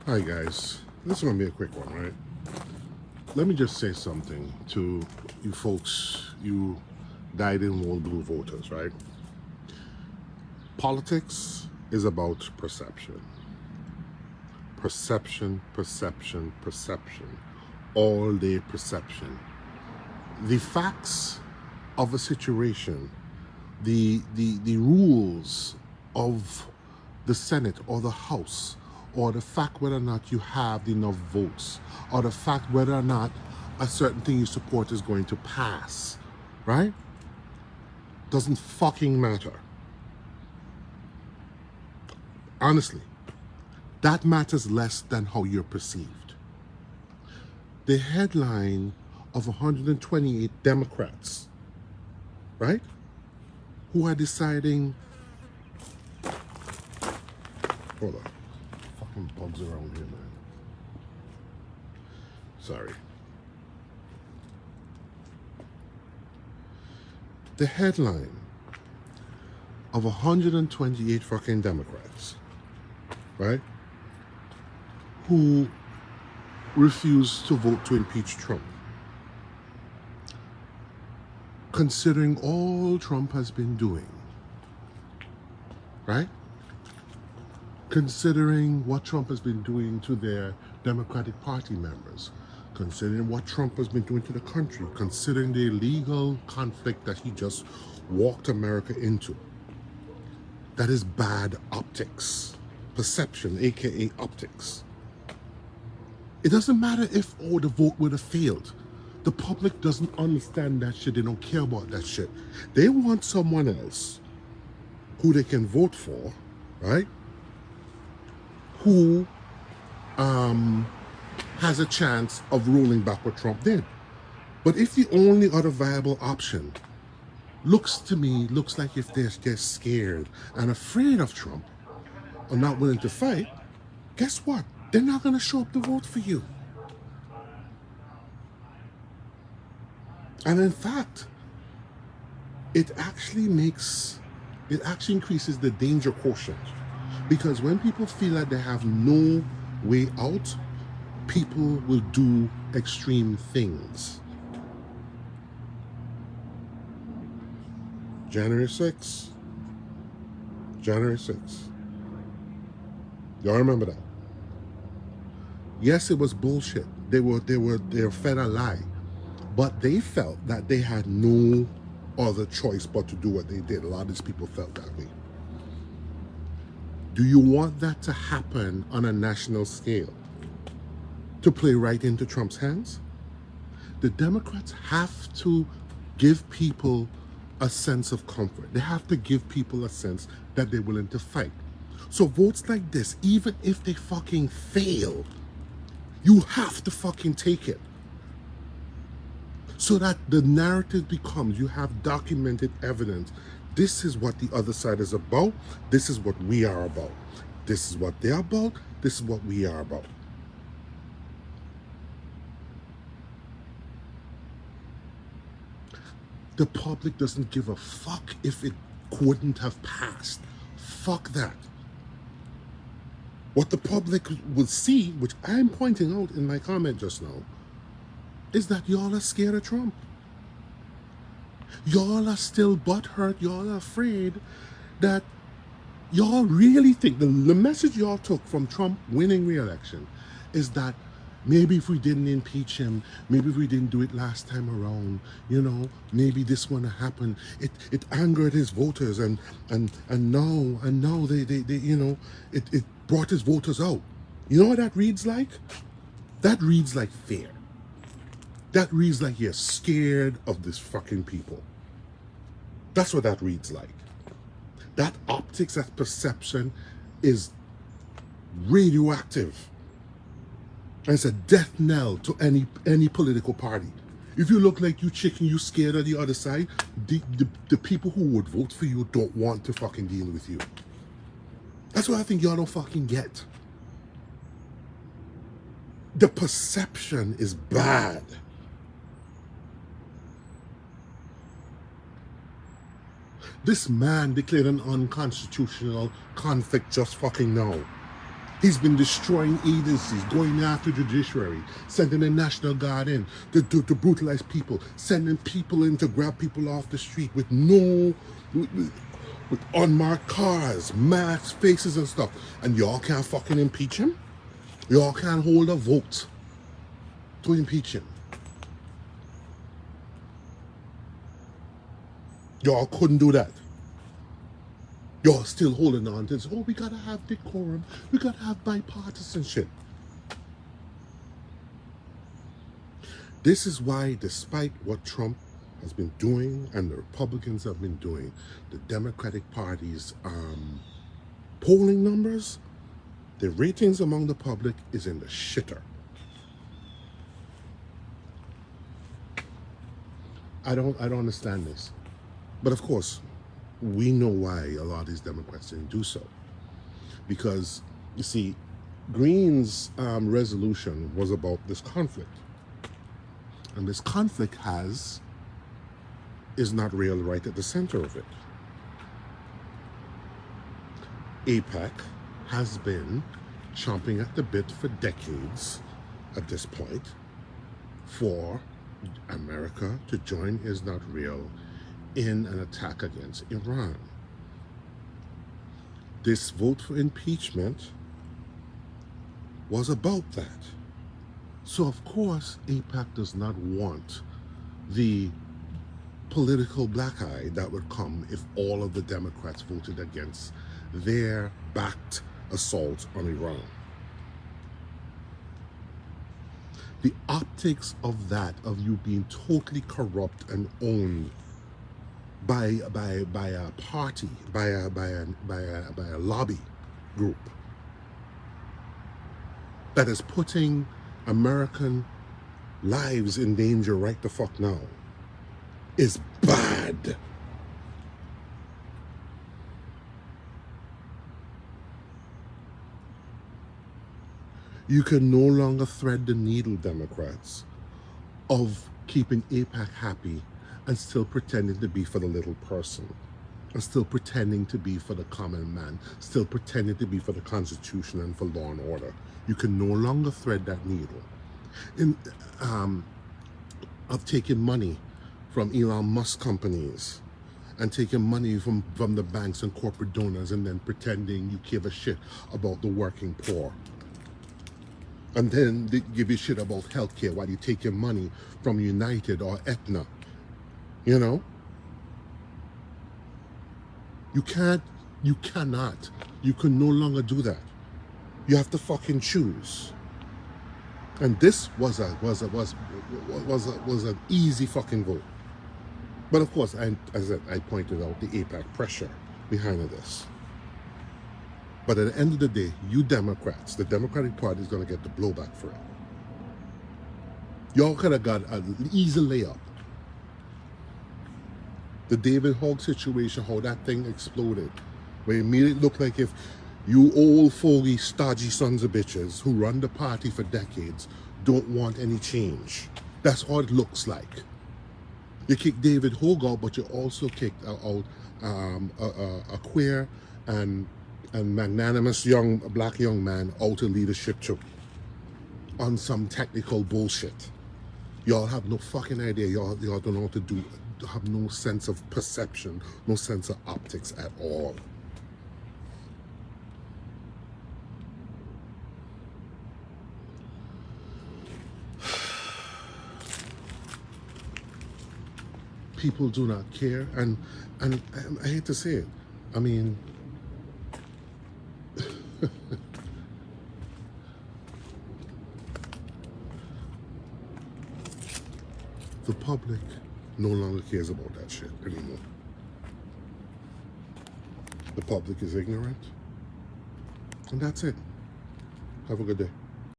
Hi guys, this is gonna be a quick one, right? Let me just say something to you folks, you dyed-in-the-wool blue voters, right? Politics is about perception. Perception, perception, perception. All day perception. The facts of a situation, the rules of the Senate or the House, or the fact whether or not you have enough votes, or the fact whether or not a certain thing you support is going to pass, right? Doesn't fucking matter. Honestly, that matters less than how you're perceived. The headline of 128 Democrats, right, who are deciding, hold on, fucking bugs around here, man. Sorry. The headline of 128 fucking Democrats, right, who refused to vote to impeach Trump, considering all Trump has been doing, right? Considering what Trump has been doing to their Democratic Party members, considering what Trump has been doing to the country, considering the illegal conflict that he just walked America into. That is bad optics. Perception, aka optics. It doesn't matter if the vote would have failed. The public doesn't understand that shit. They don't care about that shit. They want someone else who they can vote for, right? Who has a chance of rolling back what Trump did. But if the only other viable option looks like if they're scared and afraid of Trump or not willing to fight, guess what? They're not going to show up to vote for you. And in fact, it actually increases the danger quotient. Because when people feel like they have no way out, people will do extreme things. January 6th. January 6th. Y'all remember that? Yes, it was bullshit. They were fed a lie. But they felt that they had no other choice but to do what they did. A lot of these people felt that way. Do you want that to happen on a national scale? To play right into Trump's hands? The Democrats have to give people a sense of comfort. They have to give people a sense that they're willing to fight. So votes like this, even if they fucking fail, you have to fucking take it. So that the narrative becomes, you have documented evidence. This is what the other side is about. This is what we are about. This is what they're about. This is what we are about. The public doesn't give a fuck if it couldn't have passed. Fuck that. What the public will see, which I'm pointing out in my comment just now, is that y'all are scared of Trump. Y'all are still butthurt. Y'all are afraid that y'all really think the message y'all took from Trump winning re-election is that maybe if we didn't impeach him, maybe if we didn't do it last time around, maybe this wouldn't happen. It angered his voters and now they it brought his voters out. You know what that reads like? That reads like fear. That reads like you're scared of this fucking people. That's what that reads like. That optics, that perception is radioactive. And it's a death knell to any political party. If you look like you chicken, you scared of the other side, the people who would vote for you don't want to fucking deal with you. That's what I think y'all don't fucking get. The perception is bad. This man declared an unconstitutional conflict just fucking now. He's been destroying agencies, going after judiciary, sending the National Guard in to brutalize people, sending people in to grab people off the street with with unmarked cars, masks, faces and stuff. And y'all can't fucking impeach him? Y'all can't hold a vote to impeach him? Y'all couldn't do that. Y'all still holding on to this, oh, we gotta have decorum, we gotta have bipartisanship. This is why, despite what Trump has been doing and the Republicans have been doing, the Democratic Party's polling numbers, the ratings among the public is in the shitter. I don't understand this. But of course, we know why a lot of these Democrats didn't do so. Because, you see, Green's resolution was about this conflict. And this conflict is not real right at the center of it. AIPAC has been chomping at the bit for decades at this point for America to join Is Not Real in an attack against Iran. This vote for impeachment was about that. So of course, AIPAC does not want the political black eye that would come if all of the Democrats voted against their backed assault on Iran. The optics of that, of you being totally corrupt and owned by a party, by a lobby group that is putting American lives in danger right the fuck now, is bad. You can no longer thread the needle, Democrats, of keeping AIPAC happy and still pretending to be for the little person, and still pretending to be for the common man, still pretending to be for the Constitution and for law and order. You can no longer thread that needle. Of taking money from Elon Musk companies and taking money from the banks and corporate donors and then pretending you give a shit about the working poor. And then they give you shit about healthcare while you take your money from United or Aetna. You know? You cannot, you can no longer do that. You have to fucking choose. And this was an easy fucking vote. But of course, as I pointed out, the AIPAC pressure behind this. But at the end of the day, you Democrats, the Democratic Party is going to get the blowback for it. Y'all could have got an easy layup. The David Hogg situation, how that thing exploded, where it made it look like if you old fogey, stodgy sons of bitches who run the party for decades don't want any change. That's how it looks like. You kicked David Hogg out, but you also kicked out a queer and magnanimous black young man out of leadership too, on some technical bullshit. Y'all have no fucking idea. Y'all don't know what to do. Have no sense of perception, no sense of optics at all. People do not care, and I hate to say it. I mean, the public no longer cares about that shit anymore. The public is ignorant, and that's it. Have a good day.